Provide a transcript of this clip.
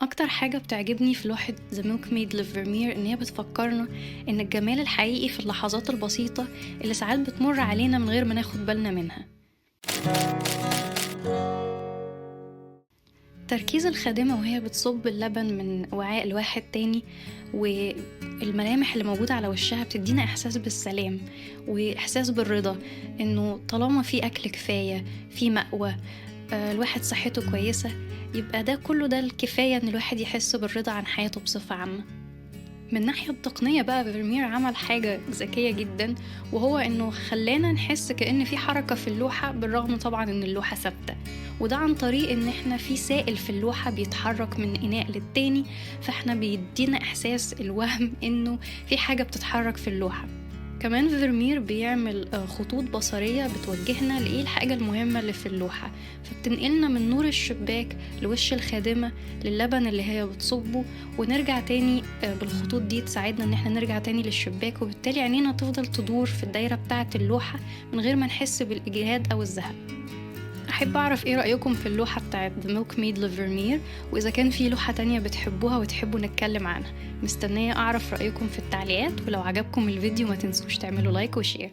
اكتر حاجة بتعجبني في لوحة The Milkmaid لفيرمير ان هي بتفكرنا ان الجمال الحقيقي في اللحظات البسيطة اللي ساعات بتمر علينا من غير ما ناخد بالنا منها. تركيز الخادمة وهي بتصب اللبن من وعاء لواحد تاني، والملامح اللي موجودة على وشها بتدينا إحساس بالسلام وإحساس بالرضا، إنه طالما في أكل كفاية، في مأوى، الواحد صحته كويسة، يبقى ده كله ده الكفاية إن الواحد يحس بالرضا عن حياته بصفة عامة. من الناحية التقنية بقى فيرمير عمل حاجة ذكية جدا، وهو انه خلانا نحس كأن في حركة في اللوحة بالرغم طبعا ان اللوحة ثابتة، وده عن طريق ان احنا في سائل في اللوحة بيتحرك من اناء للتاني، فاحنا بيدينا احساس الوهم انه في حاجة بتتحرك في اللوحة. كمان فيرمير بيعمل خطوط بصرية بتوجهنا لإيه الحاجة المهمة اللي في اللوحة، فبتنقلنا من نور الشباك لوش الخادمة للبن اللي هي بتصبه، ونرجع تاني بالخطوط دي تساعدنا ان احنا نرجع تاني للشباك، وبالتالي عينينا تفضل تدور في الدايرة بتاعة اللوحة من غير ما نحس بالإجهاد أو الزهق. أحب أعرف إيه رأيكم في اللوحة بتاعت The Milkmaid لفيرمير، وإذا كان في لوحة تانية بتحبوها وتحبوا نتكلم عنها. مستنية أعرف رأيكم في التعليقات، ولو عجبكم الفيديو ما تنسوش تعملوا لايك وشير.